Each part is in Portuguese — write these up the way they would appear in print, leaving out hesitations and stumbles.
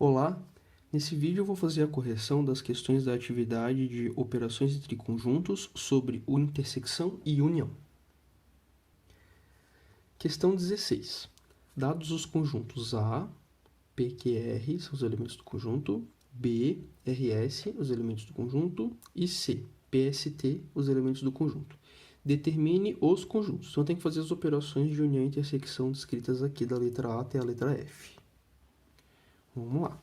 Olá, nesse vídeo eu vou fazer a correção das questões da atividade de operações entre conjuntos sobre intersecção e união. Questão 16. Dados os conjuntos A, PQR, são os elementos do conjunto, B, RS, os elementos do conjunto, e C, PST, os elementos do conjunto. Determine os conjuntos. Então tem que fazer as operações de união e intersecção descritas aqui da letra A até a letra F. Vamos lá.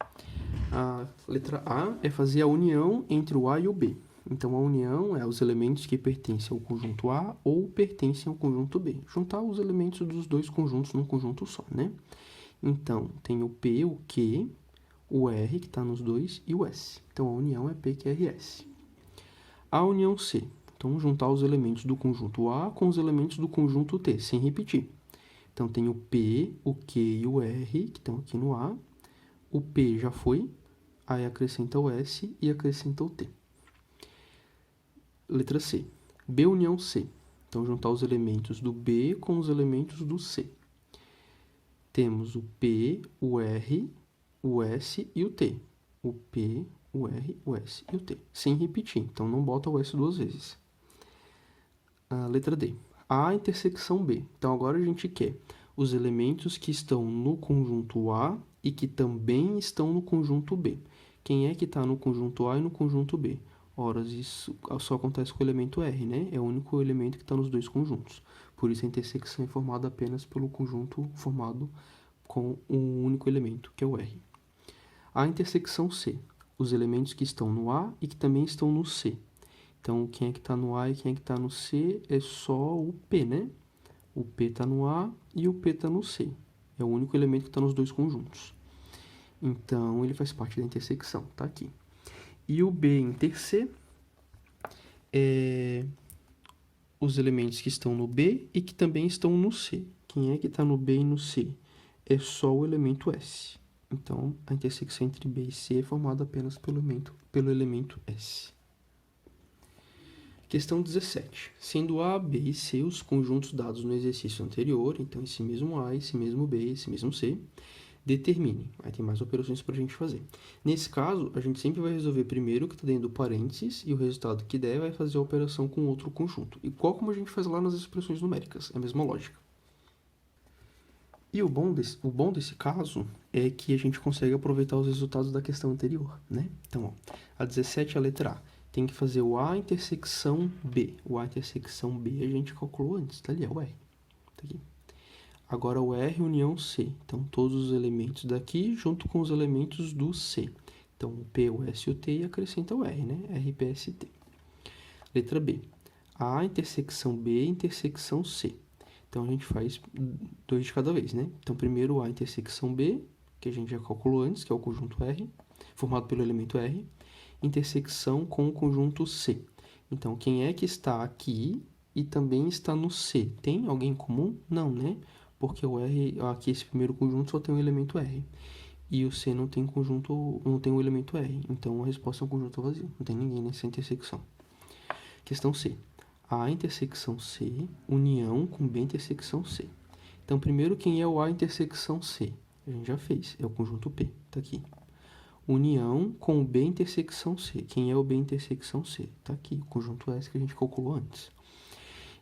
A letra A é fazer a união entre o A e o B. Então, a união é os elementos que pertencem ao conjunto A ou pertencem ao conjunto B. Juntar os elementos dos dois conjuntos num conjunto só, né? Então, tem o P, o Q, o R, que está nos dois, e o S. Então, a união é PQRS. A união C. Então, juntar os elementos do conjunto A com os elementos do conjunto T, sem repetir. Então, tem o P, o Q e o R, que estão aqui no A. O P já foi, aí acrescenta o S e acrescenta o T. Letra C. B união C. Então, juntar os elementos do B com os elementos do C. Temos o P, o R, o S e o T. O P, o R, o S e o T. Sem repetir, então não bota o S duas vezes. A letra D. A intersecção B. Então, agora a gente quer os elementos que estão no conjunto A e que também estão no conjunto B. Quem é que está no conjunto A e no conjunto B? Ora, isso só acontece com o elemento R, né? É o único elemento que está nos dois conjuntos. Por isso, a intersecção é formada apenas pelo conjunto formado com um único elemento, que é o R. A intersecção C. Os elementos que estão no A e que também estão no C. Então, quem é que está no A e quem é que está no C é só o P, né? O P está no A e o P está no C. É o único elemento que está nos dois conjuntos. Então, ele faz parte da intersecção, tá aqui. E o B inter C é os elementos que estão no B e que também estão no C. Quem é que está no B e no C? É só o elemento S. Então, a intersecção entre B e C é formada apenas pelo elemento S. Questão 17. Sendo A, B e C os conjuntos dados no exercício anterior, então esse mesmo A, esse mesmo B, esse mesmo C, determine. Aí tem mais operações para a gente fazer. Nesse caso, a gente sempre vai resolver primeiro o que está dentro do parênteses e o resultado que der vai fazer a operação com outro conjunto. Igual como a gente faz lá nas expressões numéricas, é a mesma lógica. E o bom desse caso é que a gente consegue aproveitar os resultados da questão anterior, né? Então, ó, a 17 é a letra A. Tem que fazer o A intersecção B. O A intersecção B a gente calculou antes, tá ali, é o R. Tá aqui. Agora o R união C. Então, todos os elementos daqui junto com os elementos do C. Então, o P, o S e o T e acrescenta o R, né? RPST. Letra B. A intersecção B intersecção C. Então, a gente faz dois de cada vez, né? Então, primeiro o A intersecção B, que a gente já calculou antes, que é o conjunto R, formado pelo elemento R, intersecção com o conjunto C. Então, quem é que está aqui e também está no C? Tem alguém em comum? Não, né? Porque o R, aqui esse primeiro conjunto só tem o elemento R. E o C não tem conjunto, não tem o elemento R. Então, a resposta é um conjunto vazio. Não tem ninguém nessa intersecção. Questão C. A intersecção C, união com B intersecção C. Então, primeiro, quem é o A intersecção C? A gente já fez, é o conjunto P, tá aqui. União com o B intersecção C. Quem é o B intersecção C? Tá aqui, o conjunto S que a gente calculou antes.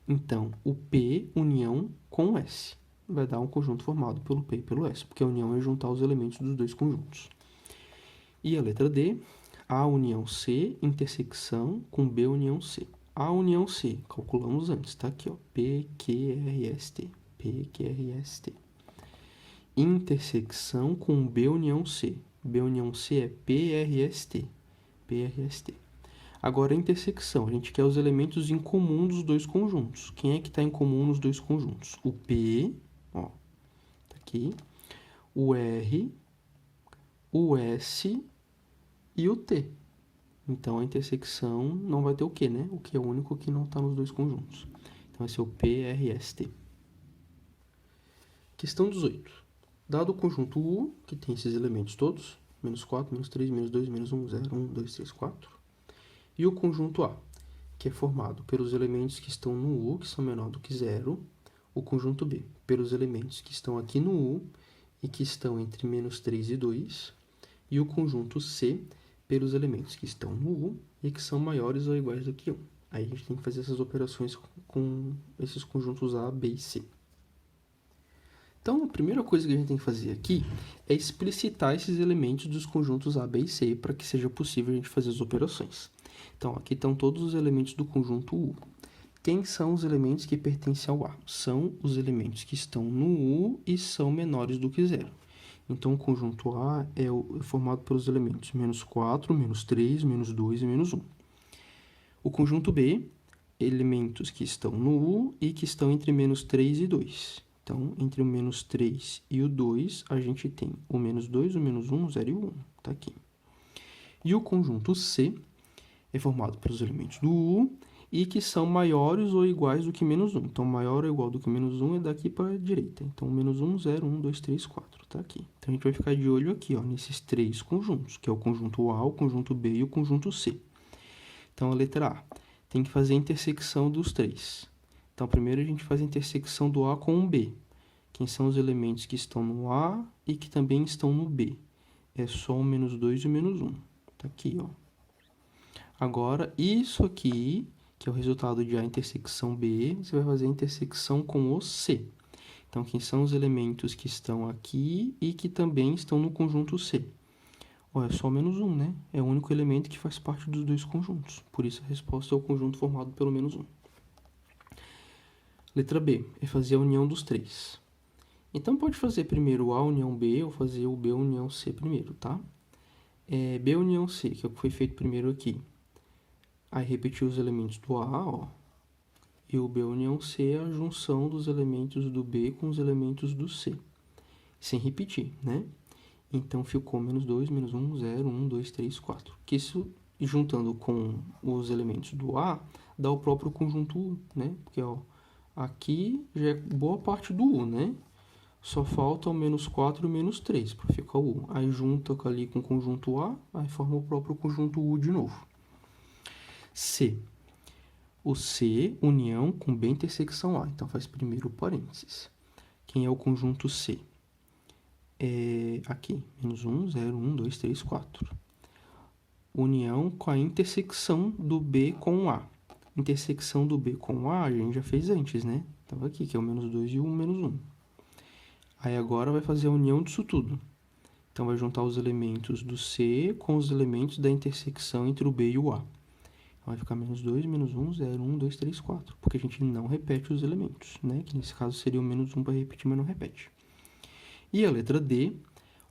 Então, o P união com o S vai dar um conjunto formado pelo P e pelo S, porque a união é juntar os elementos dos dois conjuntos. E a letra D, A união C intersecção com B união C. A união C, calculamos antes, tá aqui, ó, PQRST, PQRST. Intersecção com B união C. B união C é PRST, PRST. Agora, a intersecção, a gente quer os elementos em comum dos dois conjuntos. Quem é que está em comum nos dois conjuntos? O P, ó, tá aqui, o R, o S e o T. Então, a intersecção não vai ter o Q, né? O Q é o único que não está nos dois conjuntos. Então, vai ser o PRST. Questão 18. Dado o conjunto U, que tem esses elementos todos, menos 4, menos 3, menos 2, menos 1, 0, 1, 2, 3, 4, e o conjunto A, que é formado pelos elementos que estão no U, que são menor do que 0, o conjunto B, pelos elementos que estão aqui no U e que estão entre menos 3 e 2, e o conjunto C pelos elementos que estão no U e que são maiores ou iguais do que 1. Aí a gente tem que fazer essas operações com esses conjuntos A, B e C. Então, a primeira coisa que a gente tem que fazer aqui é explicitar esses elementos dos conjuntos A, B e C para que seja possível a gente fazer as operações. Então, aqui estão todos os elementos do conjunto U. Quem são os elementos que pertencem ao A? São os elementos que estão no U e são menores do que 0. Então, o conjunto A é formado pelos elementos menos 4, menos 3, menos 2 e menos 1. O conjunto B, elementos que estão no U e que estão entre menos 3 e 2. Então, entre o menos 3 e o 2, a gente tem o menos 2, o menos 1, o 0 e o 1. Está aqui. E o conjunto C é formado pelos elementos do U e que são maiores ou iguais do que menos 1. Então, maior ou igual do que menos 1 é daqui para a direita. Então, menos 1, 0, 1, 2, 3, 4. Está aqui. Então, a gente vai ficar de olho aqui, ó, nesses três conjuntos, que é o conjunto A, o conjunto B e o conjunto C. Então, a letra A tem que fazer a intersecção dos três. Então, primeiro a gente faz a intersecção do A com o B. Quem são os elementos que estão no A e que também estão no B? É só o menos 2 e o menos 1. Tá aqui, ó. Agora, isso aqui, que é o resultado de A intersecção B, você vai fazer a intersecção com o C. Então, quem são os elementos que estão aqui e que também estão no conjunto C? Ó, é só o menos 1, né? É o único elemento que faz parte dos dois conjuntos. Por isso, a resposta é o conjunto formado pelo menos 1. Letra B é fazer a união dos três. Então, pode fazer primeiro o A união B ou fazer o B união C primeiro, tá? B união C, que é o que foi feito primeiro aqui. Aí, repetir os elementos do A, ó. E o B união C é a junção dos elementos do B com os elementos do C. Sem repetir, né? Então, ficou menos 2, menos 1, 0, 1, 2, 3, 4. Que isso, juntando com os elementos do A, dá o próprio conjunto U, né? Porque, ó, aqui já é boa parte do U, né? Só falta o menos 4 e o menos 3 para ficar o U. Aí junta ali com o conjunto A, aí forma o próprio conjunto U de novo. C. O C, união com B intersecção A. Então, faz primeiro o parênteses. Quem é o conjunto C? Aqui, menos 1, 0, 1, 2, 3, 4. União com a intersecção do B com o A. Intersecção do B com o A a gente já fez antes, né? Estava aqui, que é o menos 2 e o menos 1. Aí agora vai fazer a união disso tudo. Então, vai juntar os elementos do C com os elementos da intersecção entre o B e o A. Vai ficar menos 2, menos 1, 0, 1, 2, 3, 4. Porque a gente não repete os elementos, né? Que nesse caso seria o menos 1 para repetir, mas não repete. E a letra D,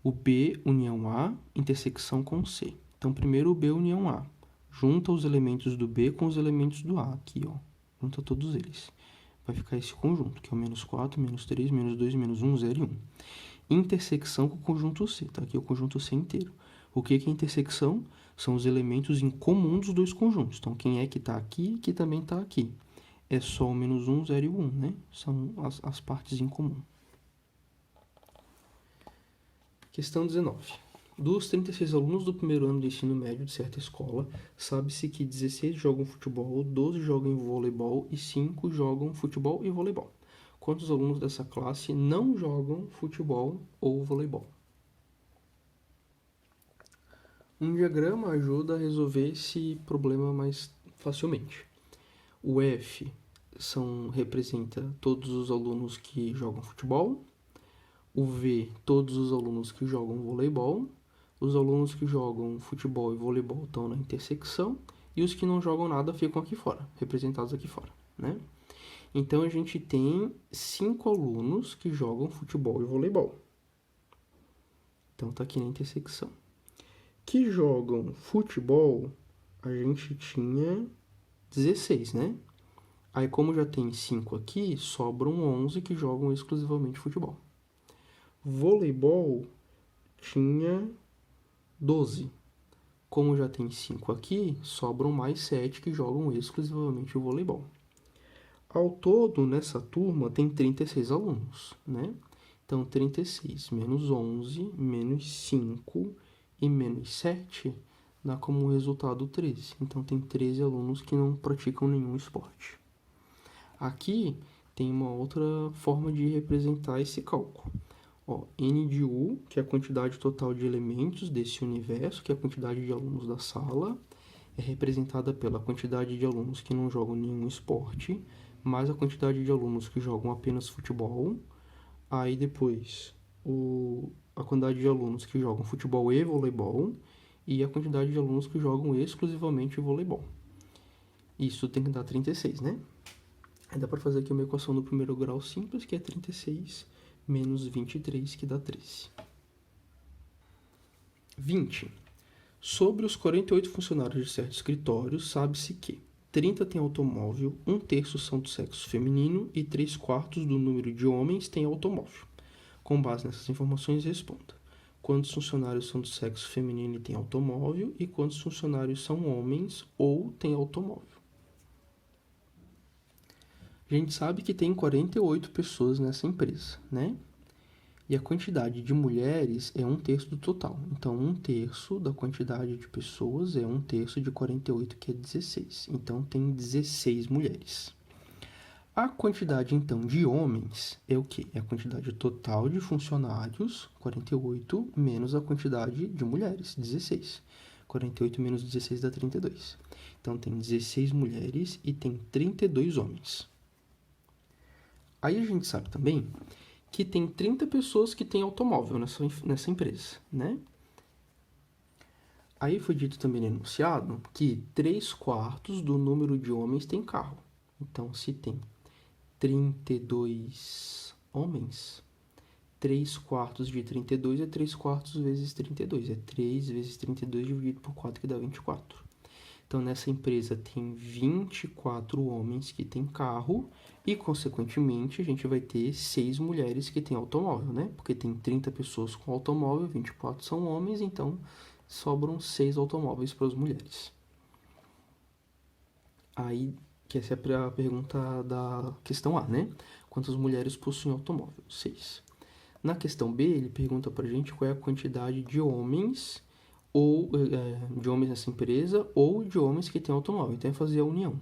o B união A, intersecção com C. Então, primeiro o B união A. Junta os elementos do B com os elementos do A. Aqui, ó. Junta todos eles. Vai ficar esse conjunto, que é o menos 4, menos 3, menos 2, menos 1, 0 e 1. Intersecção com o conjunto C. Tá aqui o conjunto C inteiro. O que é intersecção? São os elementos em comum dos dois conjuntos. Então, quem é que está aqui e que também está aqui? É só o menos 1, 0 e 1, né? São as partes em comum. Questão 19. Dos 36 alunos do primeiro ano de ensino médio de certa escola, sabe-se que 16 jogam futebol, 12 jogam voleibol e 5 jogam futebol e voleibol. Quantos alunos dessa classe não jogam futebol ou voleibol? Um diagrama ajuda a resolver esse problema mais facilmente. O F representa todos os alunos que jogam futebol. O V, todos os alunos que jogam voleibol. Os alunos que jogam futebol e voleibol estão na intersecção. E os que não jogam nada ficam aqui fora, representados aqui fora, né? Então, a gente tem 5 alunos que jogam futebol e voleibol. Então, tá aqui na intersecção. Que jogam futebol, a gente tinha 16, né? Aí, como já tem 5 aqui, sobram 11 que jogam exclusivamente futebol. Voleibol tinha 12. Como já tem 5 aqui, sobram mais 7 que jogam exclusivamente o voleibol. Ao todo, nessa turma, tem 36 alunos, né? Então, 36 menos 11, menos 5 e menos 7 dá como resultado 13. Então, tem 13 alunos que não praticam nenhum esporte. Aqui tem uma outra forma de representar esse cálculo. Ó, N de U, que é a quantidade total de elementos desse universo, que é a quantidade de alunos da sala, é representada pela quantidade de alunos que não jogam nenhum esporte, mais a quantidade de alunos que jogam apenas futebol. Aí depois a quantidade de alunos que jogam futebol e voleibol e a quantidade de alunos que jogam exclusivamente voleibol. Isso tem que dar 36, né? Aí dá para fazer aqui uma equação do primeiro grau simples, que é 36 menos 23, que dá 13. 20. Sobre os 48 funcionários de certo escritório, sabe-se que 30 têm automóvel, 1/3 são do sexo feminino e 3/4 do número de homens têm automóvel. Com base nessas informações, responda: quantos funcionários são do sexo feminino e têm automóvel e quantos funcionários são homens ou têm automóvel? A gente sabe que tem 48 pessoas nessa empresa, né? E a quantidade de mulheres é 1/3 do total. Então, 1/3 da quantidade de pessoas é 1/3 de 48, que é 16. Então, tem 16 mulheres. A quantidade, então, de homens é o quê? É a quantidade total de funcionários, 48, menos a quantidade de mulheres, 16. 48 menos 16 dá 32. Então, tem 16 mulheres e tem 32 homens. Aí a gente sabe também que tem 30 pessoas que têm automóvel nessa empresa, né? Aí foi dito também no enunciado que 3/4 do número de homens tem carro. Então, se tem 32 homens, 3/4 de 32 é 3/4 vezes 32. É 3 vezes 32 dividido por 4, que dá 24. Então, nessa empresa tem 24 homens que têm carro e, consequentemente, a gente vai ter 6 mulheres que têm automóvel, né? Porque tem 30 pessoas com automóvel, 24 são homens, então sobram 6 automóveis para as mulheres. Aí, que essa é a pergunta da questão A, né? Quantas mulheres possuem automóvel? 6. Na questão B, ele pergunta pra gente qual é a quantidade de homens nessa empresa ou de homens que têm automóvel. Então, é fazer a união,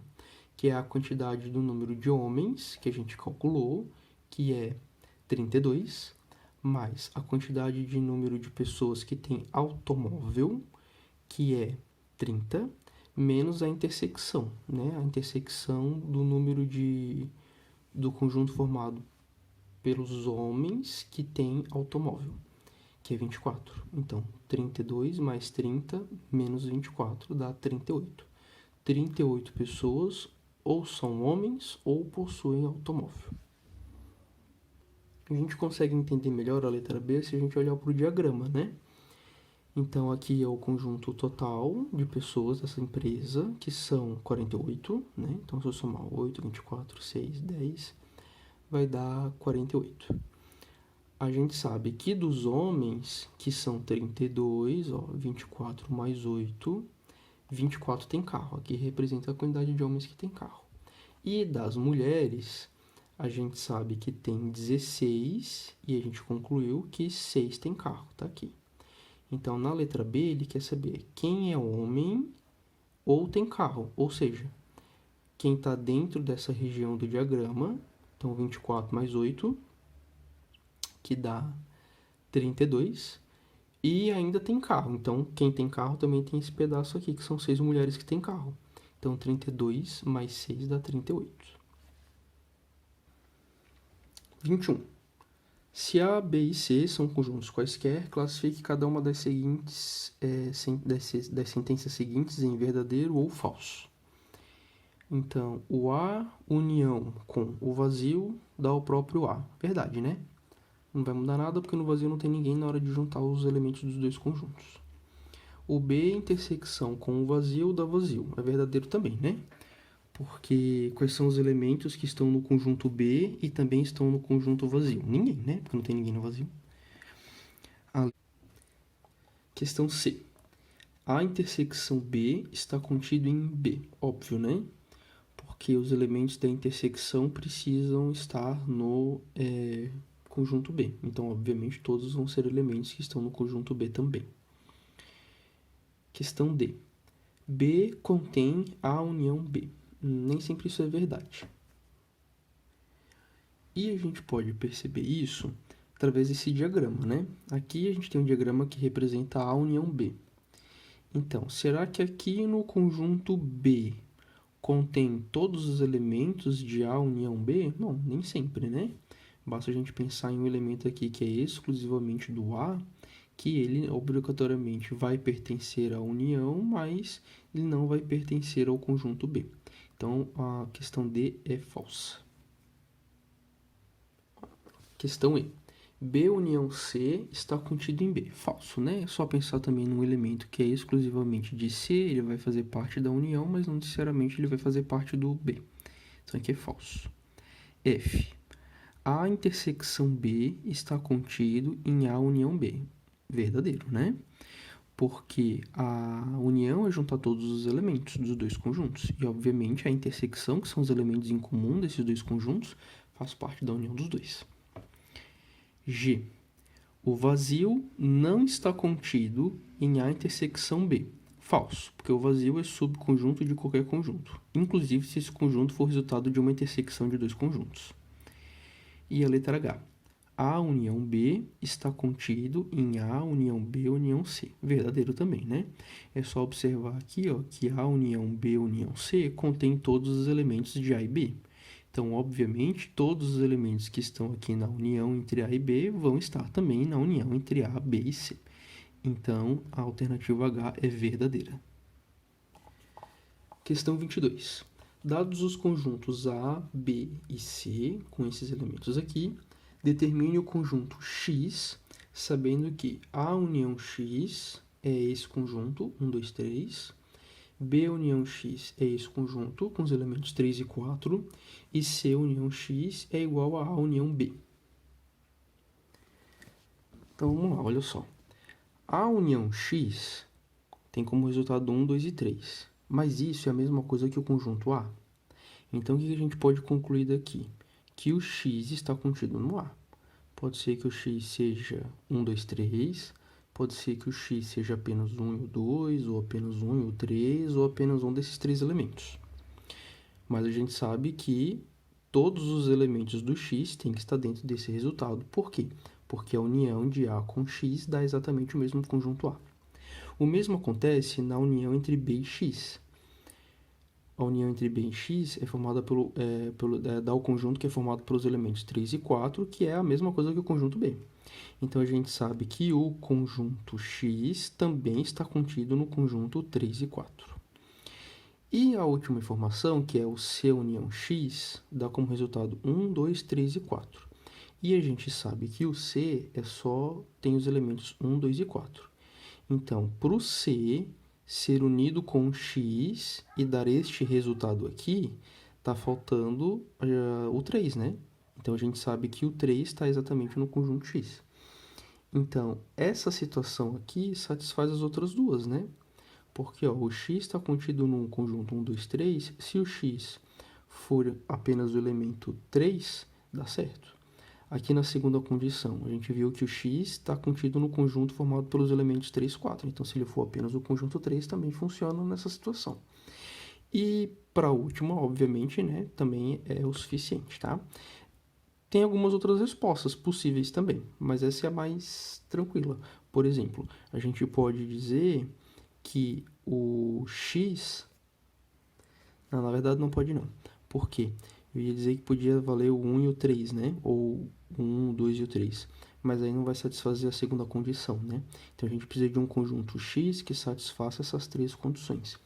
que é a quantidade do número de homens que a gente calculou, que é 32, mais a quantidade de número de pessoas que têm automóvel, que é 30, menos a intersecção, né? A intersecção do número do conjunto formado pelos homens que têm automóvel, que é 24. Então, 32 mais 30 menos 24 dá 38. 38 pessoas ou são homens ou possuem automóvel. A gente consegue entender melhor a letra B se a gente olhar para o diagrama, né? Então, aqui é o conjunto total de pessoas dessa empresa, que são 48, né? Então, se eu somar 8, 24, 6, 10, vai dar 48. A gente sabe que dos homens, que são 32, ó, 24 mais 8, 24 tem carro. Aqui representa a quantidade de homens que tem carro. E das mulheres, a gente sabe que tem 16 e a gente concluiu que 6 tem carro, tá aqui. Então, na letra B, ele quer saber quem é homem ou tem carro, ou seja, quem está dentro dessa região do diagrama. Então, 24 mais 8, que dá 32, e ainda tem carro. Então, quem tem carro também tem esse pedaço aqui, que são 6 mulheres que têm carro. Então, 32 mais 6 dá 38. 21. Se A, B e C são conjuntos quaisquer, classifique cada uma das sentenças seguintes em verdadeiro ou falso. Então, o A união com o vazio dá o próprio A. Verdade, né? Não vai mudar nada porque no vazio não tem ninguém na hora de juntar os elementos dos dois conjuntos. O B intersecção com o vazio dá vazio. É verdadeiro também, né? Porque quais são os elementos que estão no conjunto B e também estão no conjunto vazio? Ninguém, né? Porque não tem ninguém no vazio. Questão C. A intersecção B está contido em B. Óbvio, né? Porque os elementos da intersecção precisam estar no conjunto B. Então, obviamente, todos vão ser elementos que estão no conjunto B também. Questão D. B contém A união B. Nem sempre isso é verdade. E a gente pode perceber isso através desse diagrama, né? Aqui a gente tem um diagrama que representa A união B. Então, será que aqui no conjunto B contém todos os elementos de A união B? Bom, nem sempre, né? Basta a gente pensar em um elemento aqui que é exclusivamente do A, que ele obrigatoriamente vai pertencer à união, mas ele não vai pertencer ao conjunto B. Então, a questão D é falsa. Questão E. B união C está contido em B. Falso, né? É só pensar também num elemento que é exclusivamente de C, ele vai fazer parte da união, mas não necessariamente ele vai fazer parte do B. Então, aqui é falso. F. A intersecção B está contido em A união B. Verdadeiro, né? Porque a união é juntar todos os elementos dos dois conjuntos. E, obviamente, a intersecção, que são os elementos em comum desses dois conjuntos, faz parte da união dos dois. G. O vazio não está contido em A intersecção B. Falso, porque o vazio é subconjunto de qualquer conjunto, inclusive se esse conjunto for resultado de uma intersecção de dois conjuntos. E a letra H. A união B está contido em A união B união C. Verdadeiro também, né? É só observar aqui, ó, que A união B união C contém todos os elementos de A e B. Então, obviamente, todos os elementos que estão aqui na união entre A e B vão estar também na união entre A, B e C. Então, a alternativa H é verdadeira. Questão 22. Dados os conjuntos A, B e C, com esses elementos aqui, determine o conjunto X, sabendo que A união X é esse conjunto, 1, 2, 3. B união X é esse conjunto, com os elementos 3 e 4. E C união X é igual a A união B. Então, vamos lá, olha só. A união X tem como resultado 1, 2 e 3. Mas isso é a mesma coisa que o conjunto A. Então, o que a gente pode concluir daqui? Que o X está contido no A. Pode ser que o X seja 1, 2, 3. Pode ser que o X seja apenas 1 e o 2, ou apenas 1 e o 3, ou apenas um desses três elementos. Mas a gente sabe que todos os elementos do X têm que estar dentro desse resultado. Por quê? Porque a união de A com X dá exatamente o mesmo conjunto A. O mesmo acontece na união entre B e X. A união entre B e X é formada dá o conjunto que é formado pelos elementos 3 e 4, que é a mesma coisa que o conjunto B. Então, a gente sabe que o conjunto X também está contido no conjunto 3 e 4. E a última informação, que é o C união X, dá como resultado 1, 2, 3 e 4. E a gente sabe que o C tem os elementos 1, 2 e 4. Então, para o C ser unido com o X e dar este resultado aqui, está faltando o 3, né? Então, a gente sabe que o 3 está exatamente no conjunto X. Então, essa situação aqui satisfaz as outras duas, né? Porque ó, o X está contido num conjunto 1, 2, 3. Se o X for apenas o elemento 3, dá certo. Aqui na segunda condição, a gente viu que o X está contido no conjunto formado pelos elementos 3 e 4. Então, se ele for apenas o conjunto 3, também funciona nessa situação. E para a última, obviamente, né, também é o suficiente, tá? Tem algumas outras respostas possíveis também, mas essa é a mais tranquila. Por exemplo, a gente pode dizer que o X... Não, na verdade não pode não. Por quê? Eu ia dizer que podia valer o 1 e o 3, né? Ou o 1, o 2 e o 3. Mas aí não vai satisfazer a segunda condição, né? Então, a gente precisa de um conjunto X que satisfaça essas três condições.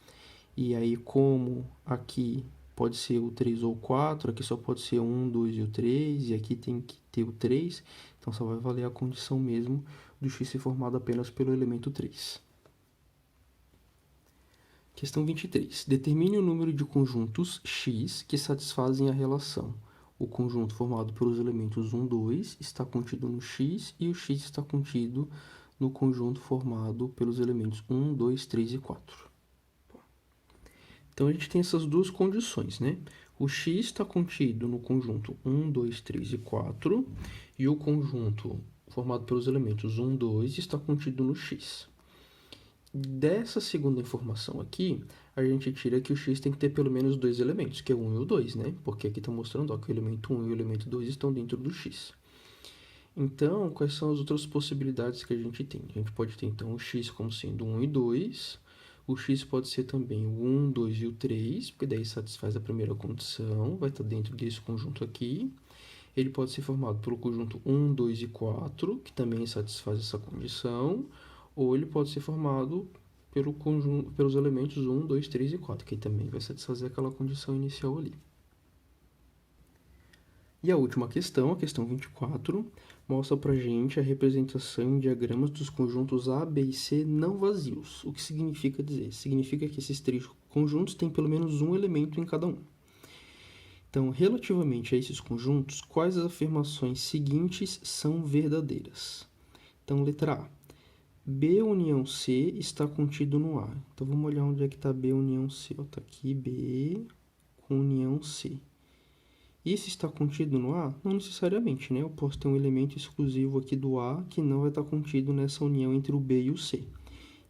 E aí, como aqui pode ser o 3 ou o 4, aqui só pode ser o 1, 2 e o 3, e aqui tem que ter o 3, então só vai valer a condição mesmo do X ser formado apenas pelo elemento 3. Questão 23. Determine o número de conjuntos X que satisfazem a relação. O conjunto formado pelos elementos 1, 2 está contido no X e o X está contido no conjunto formado pelos elementos 1, 2, 3 e 4. Então, a gente tem essas duas condições, né? O X está contido no conjunto 1, 2, 3 e 4 e o conjunto formado pelos elementos 1, 2 está contido no X. Dessa segunda informação aqui, a gente tira que o X tem que ter pelo menos dois elementos, que é o 1 e o 2, né? Porque aqui está mostrando ó, que o elemento 1 e o elemento 2 estão dentro do X. Então, quais são as outras possibilidades que a gente tem? A gente pode ter, então, o x como sendo 1 e 2. O x pode ser também o 1, 2 e o 3, porque daí satisfaz a primeira condição, vai estar dentro desse conjunto aqui. Ele pode ser formado pelo conjunto 1, 2 e 4, que também satisfaz essa condição, ou ele pode ser formado pelos elementos 1, 2, 3 e 4, que também vai satisfazer aquela condição inicial ali. E a última questão, a questão 24, mostra pra gente a representação em diagramas dos conjuntos A, B e C não vazios. O que significa dizer? Significa que esses três conjuntos têm pelo menos um elemento em cada um. Então, relativamente a esses conjuntos, quais as afirmações seguintes são verdadeiras? Então, letra A. B união C está contido no A. Então, vamos olhar onde é que está B união C. Está aqui B com união C. Isso está contido no A? Não necessariamente, né? Eu posso ter um elemento exclusivo aqui do A que não vai estar contido nessa união entre o B e o C.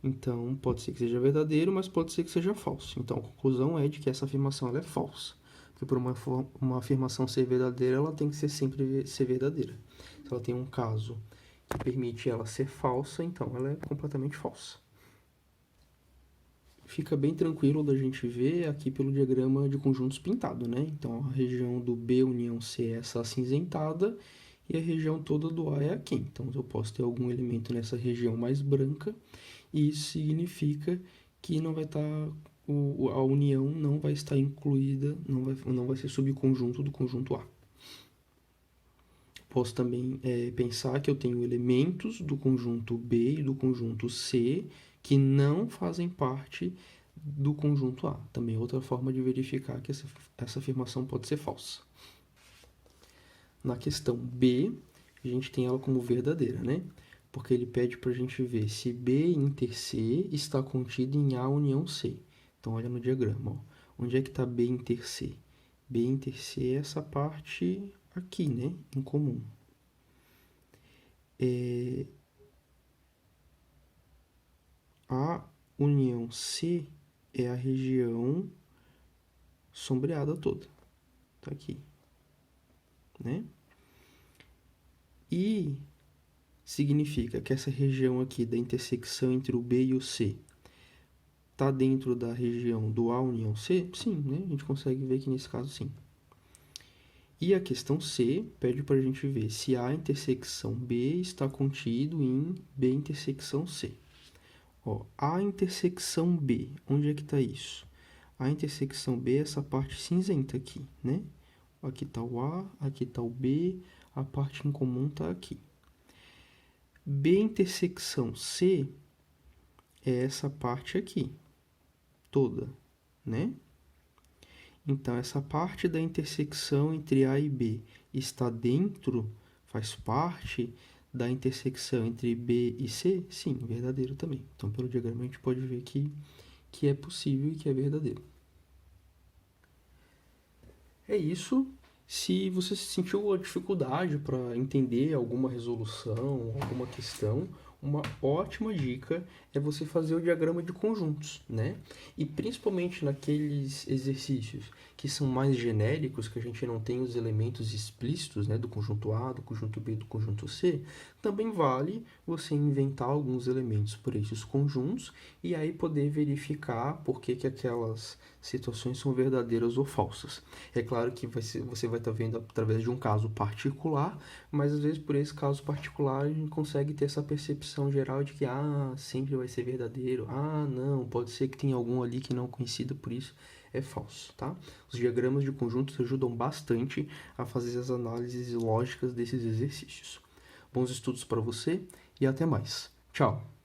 Então, pode ser que seja verdadeiro, mas pode ser que seja falso. Então, a conclusão é de que essa afirmação ela é falsa. Porque por uma afirmação ser verdadeira, ela tem que sempre ser verdadeira. Se ela tem um caso que permite ela ser falsa, então ela é completamente falsa. Fica bem tranquilo da gente ver aqui pelo diagrama de conjuntos pintado, né? Então, a região do B união C é essa acinzentada e a região toda do A é aqui. Então, eu posso ter algum elemento nessa região mais branca e isso significa que não vai estar, a união não vai estar incluída, não vai ser subconjunto do conjunto A. Posso também pensar que eu tenho elementos do conjunto B e do conjunto C que não fazem parte do conjunto A. Também é outra forma de verificar que essa afirmação pode ser falsa. Na questão B, a gente tem ela como verdadeira, né? Porque ele pede para a gente ver se B inter C está contido em A união C. Então, olha no diagrama. Ó. Onde é que está B inter C? B inter C é essa parte aqui, né? Em comum. A união C é a região sombreada toda. Tá aqui. Né? E significa que essa região aqui da intersecção entre o B e o C está dentro da região do A união C? Sim, né? A gente consegue ver que nesse caso sim. E a questão C pede para a gente ver se A intersecção B está contido em B intersecção C. Ó, A intersecção B, onde é que está isso? A intersecção B é essa parte cinzenta aqui, né? Aqui está o A, aqui está o B, a parte em comum está aqui. B intersecção C é essa parte aqui, toda, né? Então, essa parte da intersecção entre A e B está dentro, faz parte da intersecção entre B e C? Sim, verdadeiro também. Então, pelo diagrama, a gente pode ver que é possível e que é verdadeiro. É isso. Se você sentiu a dificuldade para entender alguma resolução, alguma questão, uma ótima dica é você fazer o diagrama de conjuntos, né? E principalmente naqueles exercícios que são mais genéricos, que a gente não tem os elementos explícitos, né, do conjunto A, do conjunto B, do conjunto C, também vale você inventar alguns elementos por esses conjuntos e aí poder verificar por que aquelas situações são verdadeiras ou falsas. É claro que você vai estar vendo através de um caso particular, mas às vezes por esse caso particular a gente consegue ter essa percepção geral de que sempre vai ser verdadeiro, não, pode ser que tenha algum ali que não coincida, por isso é falso, tá? Os diagramas de conjuntos ajudam bastante a fazer as análises lógicas desses exercícios. Bons estudos para você e até mais. Tchau!